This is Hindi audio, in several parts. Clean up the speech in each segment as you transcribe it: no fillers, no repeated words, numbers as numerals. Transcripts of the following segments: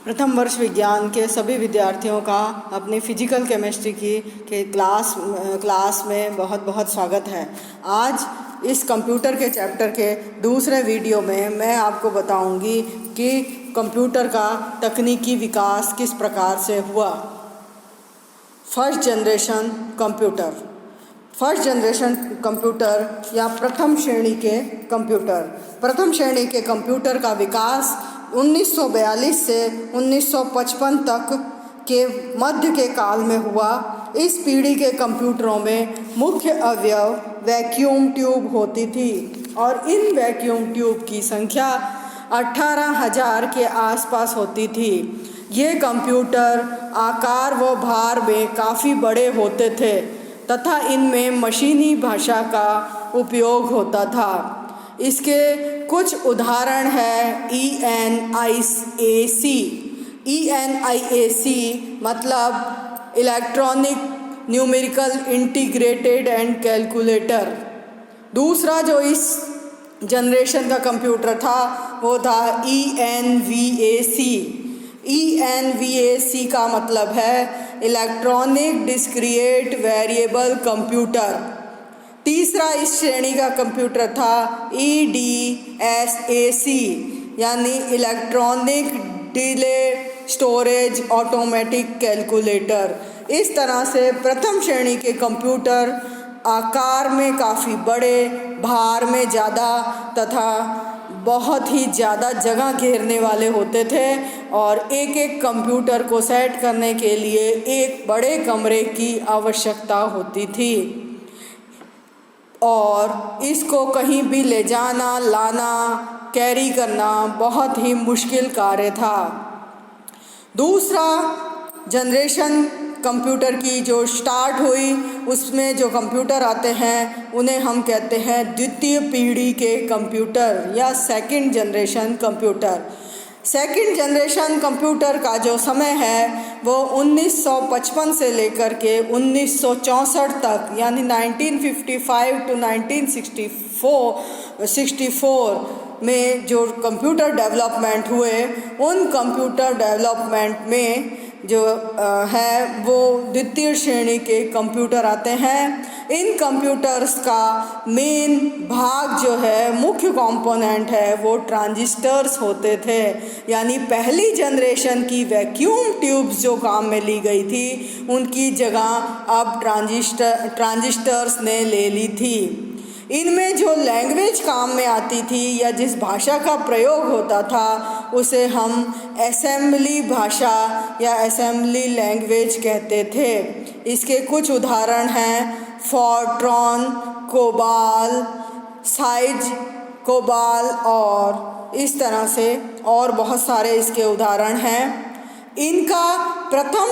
प्रथम वर्ष विज्ञान के सभी विद्यार्थियों का अपनी फिजिकल केमिस्ट्री के क्लास में बहुत बहुत स्वागत है। आज इस कंप्यूटर के चैप्टर के दूसरे वीडियो में मैं आपको बताऊंगी कि कंप्यूटर का तकनीकी विकास किस प्रकार से हुआ। फर्स्ट जनरेशन कंप्यूटर या प्रथम श्रेणी के कंप्यूटर का विकास 1942 से 1955 तक के मध्य के काल में हुआ। इस पीढ़ी के कंप्यूटरों में मुख्य अवयव वैक्यूम ट्यूब होती थी और इन वैक्यूम ट्यूब की संख्या 18,000 के आसपास होती थी। ये कंप्यूटर आकार व भार में काफ़ी बड़े होते थे तथा इनमें मशीनी भाषा का उपयोग होता था। इसके कुछ उदाहरण है ENIAC मतलब electronic numerical integrated and calculator. दूसरा जो इस जनरेशन का कंप्यूटर था वो था ENVAC का मतलब है इलेक्ट्रॉनिक डिस्क्रिएट वेरिएबल कंप्यूटर। तीसरा इस श्रेणी का कंप्यूटर था EDSAC यानी electronic delay storage automatic calculator. इस तरह से प्रथम श्रेणी के कंप्यूटर आकार में काफ़ी बड़े, भार में ज़्यादा तथा बहुत ही ज़्यादा जगह घेरने वाले होते थे और एक एक कंप्यूटर को सेट करने के लिए एक बड़े कमरे की आवश्यकता होती थी और इसको कहीं भी ले जाना, लाना, कैरी करना बहुत ही मुश्किल कार्य था। दूसरा जनरेशन कंप्यूटर की जो स्टार्ट हुई उसमें जो कंप्यूटर आते हैं उन्हें हम कहते हैं द्वितीय पीढ़ी के कंप्यूटर या second generation computer. Second generation computer का जो समय है वो 1955 से लेकर के 1964 तक यानी 1955 to 1964 में जो कंप्यूटर डेवलपमेंट हुए, उन कंप्यूटर डेवलपमेंट में जो है वो द्वितीय श्रेणी के कंप्यूटर आते हैं। इन कंप्यूटर्स का मेन भाग जो है, मुख्य कंपोनेंट है, वो ट्रांजिस्टर्स होते थे। यानी पहली जनरेशन की वैक्यूम ट्यूब्स जो काम में ली गई थी उनकी जगह अब ट्रांजिस्टर्स ने ले ली थी। इनमें जो लैंग्वेज काम में आती थी या जिस भाषा का प्रयोग होता था उसे हम असेंबली भाषा या असेंबली लैंग्वेज कहते थे। इसके कुछ उदाहरण हैं फॉर्ट्रॉन, कोबाल, साइज, कोबाल और इस तरह से और बहुत सारे इसके उदाहरण हैं। इनका प्रथम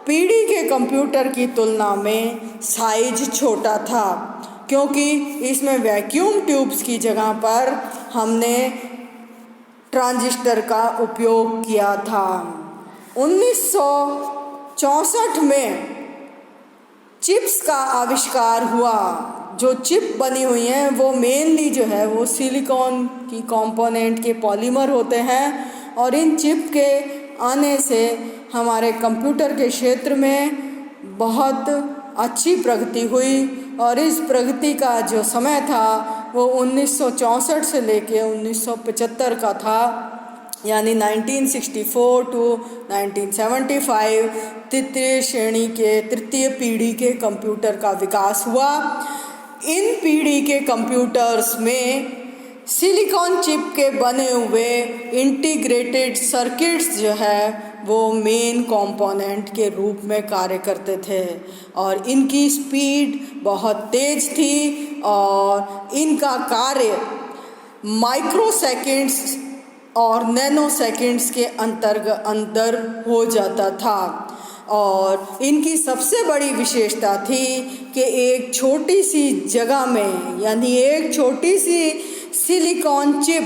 पीढ़ी के कंप्यूटर की तुलना में साइज छोटा था क्योंकि इसमें वैक्यूम ट्यूब्स की जगह पर हमने ट्रांजिस्टर का उपयोग किया था। 1964 में चिप्स का आविष्कार हुआ। जो चिप बनी हुई हैं वो मेनली जो है वो सिलिकॉन की कंपोनेंट के पॉलीमर होते हैं और इन चिप के आने से हमारे कंप्यूटर के क्षेत्र में बहुत अच्छी प्रगति हुई और इस प्रगति का जो समय था वो 1964 से लेके 1975 का था। यानी 1964 to 1975 तृतीय पीढ़ी के कंप्यूटर का विकास हुआ। इन पीढ़ी के कंप्यूटर्स में सिलिकॉन चिप के बने हुए इंटीग्रेटेड सर्किट्स जो है वो मेन कंपोनेंट के रूप में कार्य करते थे और इनकी स्पीड बहुत तेज थी और इनका कार्य माइक्रो सेकेंड्स और नैनो सेकेंड्स के अंदर हो जाता था। और इनकी सबसे बड़ी विशेषता थी कि एक छोटी सी जगह में यानी एक छोटी सी सिलिकॉन चिप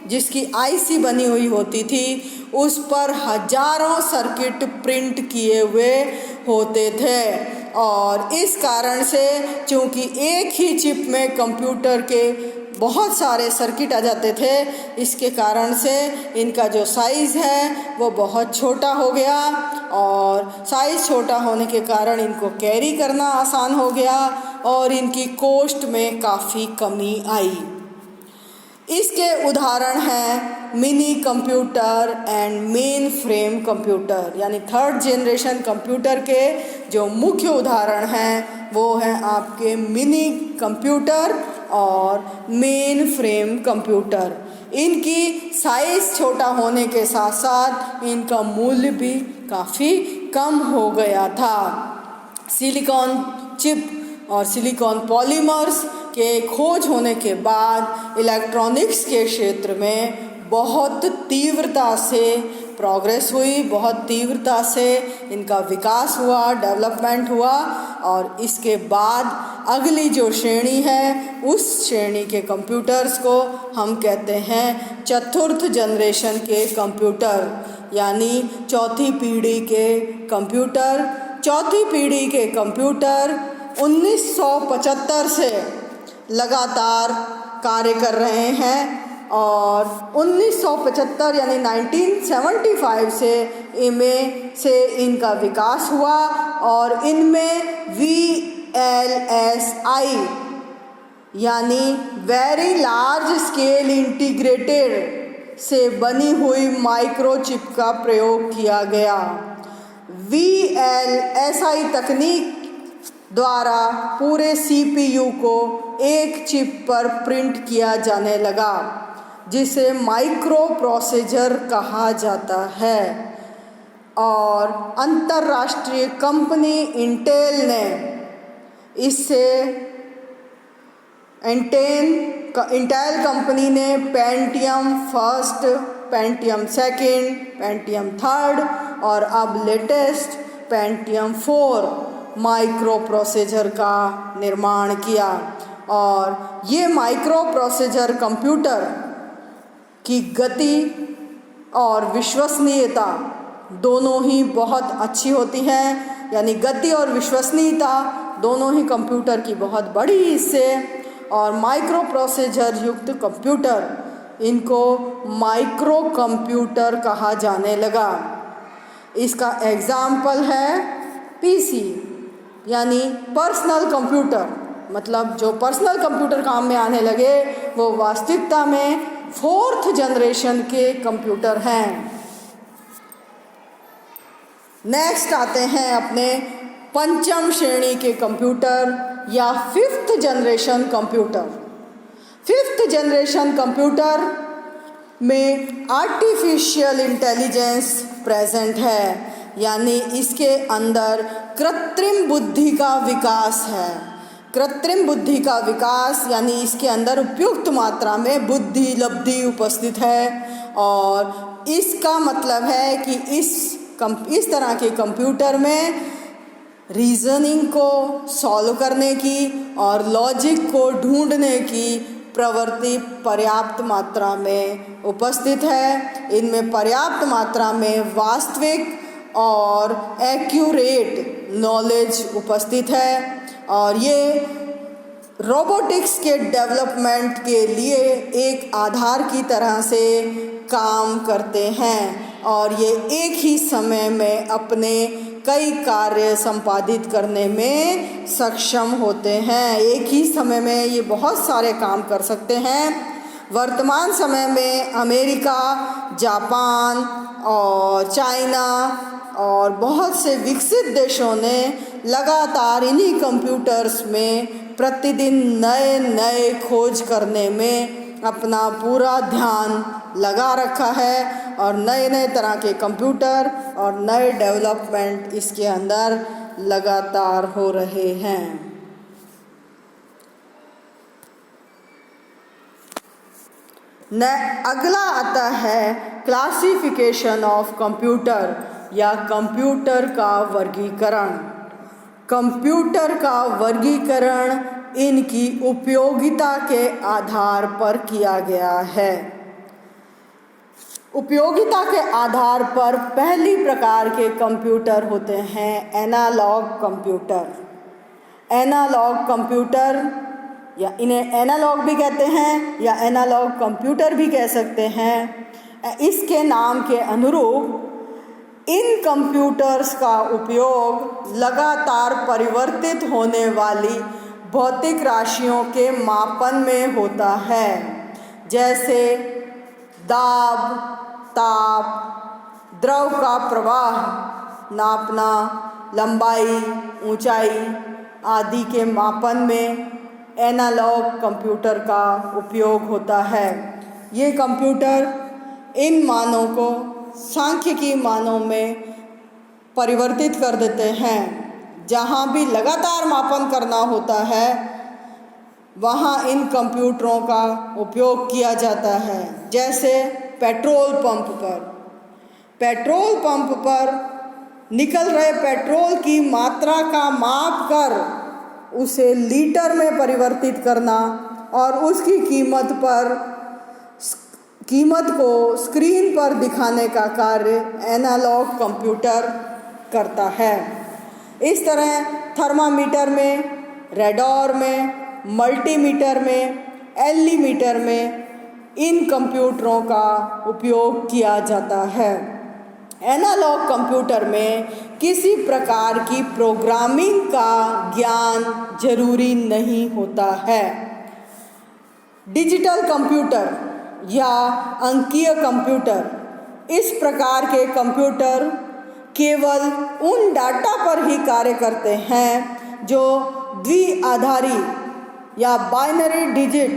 जिसकी आईसी बनी हुई होती थी उस पर हजारों सर्किट प्रिंट किए हुए होते थे और इस कारण से चूँकि एक ही चिप में कंप्यूटर के बहुत सारे सर्किट आ जाते थे। इसके कारण से इनका जो साइज़ है वो बहुत छोटा हो गया और साइज़ छोटा होने के कारण इनको कैरी करना आसान हो गया और इनकी कॉस्ट में काफ़ी कमी आई। इसके उदाहरण हैं mini computer and main frame computer, यानी थर्ड जनरेशन कंप्यूटर के जो मुख्य उदाहरण हैं वो हैं आपके मिनी कंप्यूटर और मेन फ्रेम कंप्यूटर। इनकी साइज़ छोटा होने के साथ साथ इनका मूल्य भी काफ़ी कम हो गया था। सिलिकॉन चिप और सिलिकॉन पॉलीमर्स के खोज होने के बाद इलेक्ट्रॉनिक्स के क्षेत्र में बहुत तीव्रता से प्रोग्रेस हुई, बहुत तीव्रता से इनका विकास हुआ, डेवलपमेंट हुआ और इसके बाद अगली जो श्रेणी है उस श्रेणी के कंप्यूटर्स को हम कहते हैं चतुर्थ जनरेशन के कंप्यूटर, यानी चौथी पीढ़ी के कंप्यूटर। चौथी पीढ़ी के कंप्यूटर 1975 से लगातार कार्य कर रहे हैं और 1975 यानी 1975 से इनका विकास हुआ और इनमें VLSI यानी वेरी लार्ज स्केल इंटीग्रेटेड से बनी हुई माइक्रोचिप का प्रयोग किया गया। VLSI तकनीक द्वारा पूरे CPU को एक चिप पर प्रिंट किया जाने लगा, जिसे माइक्रो प्रोसेसर कहा जाता है और अंतर्राष्ट्रीय कंपनी इंटेल ने इससे इंटेल कंपनी ने Pentium first, Pentium second, Pentium third और अब लेटेस्ट पेंटियम 4 माइक्रो प्रोसेसर का निर्माण किया और ये माइक्रो प्रोसेसर कंप्यूटर की गति और विश्वसनीयता दोनों ही बहुत अच्छी होती है, यानी गति और विश्वसनीयता दोनों ही कंप्यूटर की बहुत बड़ी हिस्से और माइक्रो प्रोसेसर युक्त कंप्यूटर इनको माइक्रो कंप्यूटर कहा जाने लगा। इसका एग्जाम्पल है PC यानी पर्सनल कंप्यूटर, मतलब जो पर्सनल कंप्यूटर काम में आने लगे वो वास्तविकता में 4th जनरेशन के कंप्यूटर हैं। नेक्स्ट आते हैं अपने पंचम श्रेणी के कंप्यूटर या 5th generation computer. 5th generation computer में आर्टिफिशियल इंटेलिजेंस प्रेजेंट है, यानी इसके अंदर कृत्रिम बुद्धि का विकास है। कृत्रिम बुद्धि का विकास यानी इसके अंदर उपयुक्त मात्रा में बुद्धि लब्धि उपस्थित है और इसका मतलब है कि इस तरह के कंप्यूटर में रीजनिंग को सॉल्व करने की और लॉजिक को ढूंढने की प्रवृत्ति पर्याप्त मात्रा में उपस्थित है। इनमें पर्याप्त मात्रा में वास्तविक और एक्यूरेट नॉलेज उपस्थित है और ये रोबोटिक्स के डेवलपमेंट के लिए एक आधार की तरह से काम करते हैं और ये एक ही समय में अपने कई कार्य संपादित करने में सक्षम होते हैं। एक ही समय में ये बहुत सारे काम कर सकते हैं। वर्तमान समय में अमेरिका, जापान और चाइना और बहुत से विकसित देशों ने लगातार इन्हीं कंप्यूटर्स में प्रतिदिन नए नए खोज करने में अपना पूरा ध्यान लगा रखा है और नए नए तरह के कंप्यूटर और नए डेवलपमेंट इसके अंदर लगातार हो रहे हैं। अगला आता है क्लासिफिकेशन ऑफ कंप्यूटर या कंप्यूटर का वर्गीकरण। कंप्यूटर का वर्गीकरण इनकी उपयोगिता के आधार पर किया गया है। उपयोगिता के आधार पर पहली प्रकार के कंप्यूटर होते हैं एनालॉग कंप्यूटर। एनालॉग कंप्यूटर या इन्हें एनालॉग भी कहते हैं या एनालॉग कंप्यूटर भी कह सकते हैं। इसके नाम के अनुरूप इन कंप्यूटर्स का उपयोग लगातार परिवर्तित होने वाली भौतिक राशियों के मापन में होता है, जैसे दाब, ताप, द्रव का प्रवाह नापना, लंबाई, ऊंचाई आदि के मापन में एनालॉग कंप्यूटर का उपयोग होता है। ये कंप्यूटर इन मानों को सांख्यिकी मानों में परिवर्तित कर देते हैं। जहाँ भी लगातार मापन करना होता है वहाँ इन कंप्यूटरों का उपयोग किया जाता है। जैसे पेट्रोल पंप पर निकल रहे पेट्रोल की मात्रा का माप कर उसे लीटर में परिवर्तित करना और उसकी कीमत को स्क्रीन पर दिखाने का कार्य एनालॉग कंप्यूटर करता है। इस तरह थर्मामीटर में, रेडार में, मल्टीमीटर में, एलीमीटर में इन कंप्यूटरों का उपयोग किया जाता है। एनालॉग कंप्यूटर में किसी प्रकार की प्रोग्रामिंग का ज्ञान जरूरी नहीं होता है। डिजिटल कंप्यूटर या अंकीय कंप्यूटर, इस प्रकार के कंप्यूटर केवल उन डाटा पर ही कार्य करते हैं जो द्विआधारी या बाइनरी डिजिट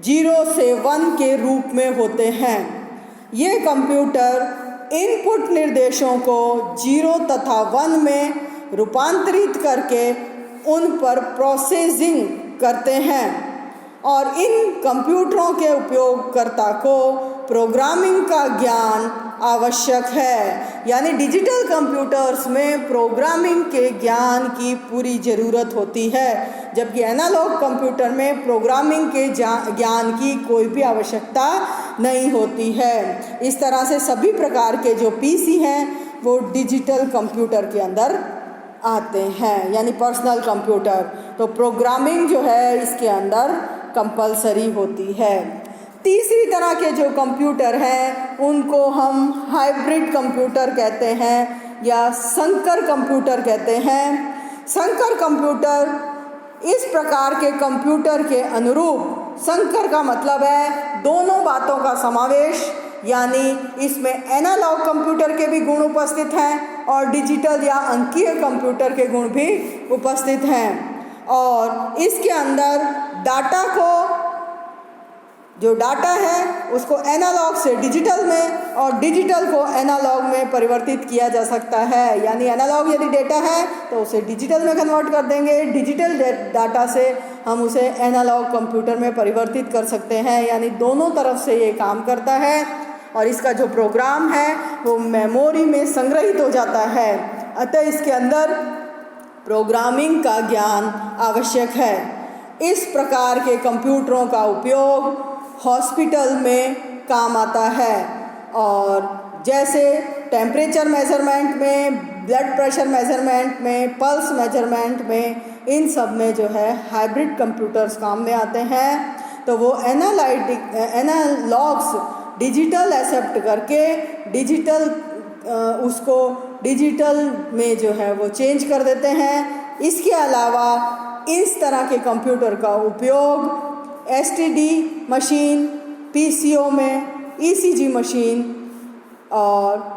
0 से 1 के रूप में होते हैं। ये कंप्यूटर इनपुट निर्देशों को 0 तथा 1 में रूपांतरित करके उन पर प्रोसेसिंग करते हैं और इन कंप्यूटरों के उपयोगकर्ता को प्रोग्रामिंग का ज्ञान आवश्यक है। यानी डिजिटल कंप्यूटर्स में प्रोग्रामिंग के ज्ञान की पूरी ज़रूरत होती है, जबकि एनालॉग कंप्यूटर में प्रोग्रामिंग के ज्ञान की कोई भी आवश्यकता नहीं होती है। इस तरह से सभी प्रकार के जो पीसी हैं वो डिजिटल कंप्यूटर के अंदर आते हैं, यानी पर्सनल कंप्यूटर। तो प्रोग्रामिंग जो है इसके अंदर कंपलसरी होती है। तीसरी तरह के जो कंप्यूटर हैं उनको हम हाइब्रिड कंप्यूटर कहते हैं या संकर कंप्यूटर कहते हैं। संकर कंप्यूटर इस प्रकार के कंप्यूटर के अनुरूप, संकर का मतलब है दोनों बातों का समावेश, यानी इसमें एनालॉग कंप्यूटर के भी गुण उपस्थित हैं और डिजिटल या अंकीय कंप्यूटर के गुण भी उपस्थित हैं। और इसके अंदर डाटा को, जो डाटा है उसको एनालॉग से डिजिटल में और डिजिटल को एनालॉग में परिवर्तित किया जा सकता है। यानी एनालॉग यदि डेटा है तो उसे डिजिटल में कन्वर्ट कर देंगे, डिजिटल डाटा से हम उसे एनालॉग कंप्यूटर में परिवर्तित कर सकते हैं। यानी दोनों तरफ से ये काम करता है और इसका जो प्रोग्राम है वो मेमोरी में संग्रहित हो जाता है। अतः इसके अंदर प्रोग्रामिंग का ज्ञान आवश्यक है। इस प्रकार के कंप्यूटरों का उपयोग हॉस्पिटल में काम आता है और जैसे टेम्परेचर मेजरमेंट में, ब्लड प्रेशर मेजरमेंट में, पल्स मेजरमेंट में, इन सब में जो है हाइब्रिड कंप्यूटर्स काम में आते हैं। तो वो एनालॉग्स डिजिटल एक्सेप्ट करके उसको डिजिटल में जो है वो चेंज कर देते हैं। इसके अलावा इस तरह के कंप्यूटर का उपयोग एसटीडी मशीन, पीसीओ में, ईसीजी मशीन और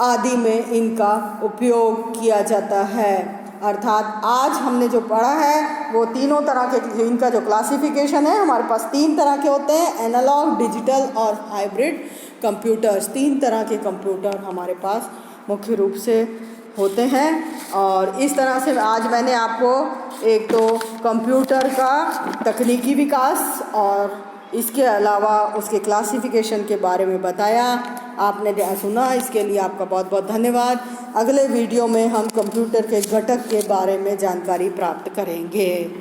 आदि में इनका उपयोग किया जाता है। अर्थात आज हमने जो पढ़ा है वो तीनों तरह के, इनका जो क्लासिफिकेशन है, हमारे पास 3 तरह के होते हैं, एनालॉग, डिजिटल और हाइब्रिड कंप्यूटर्स। 3 तरह के कंप्यूटर हमारे पास मुख्य रूप से होते हैं। और इस तरह से आज मैंने आपको एक तो कंप्यूटर का तकनीकी विकास और इसके अलावा उसके क्लासिफिकेशन के बारे में बताया। आपने सुना, इसके लिए आपका बहुत बहुत धन्यवाद। अगले वीडियो में हम कंप्यूटर के घटक के बारे में जानकारी प्राप्त करेंगे।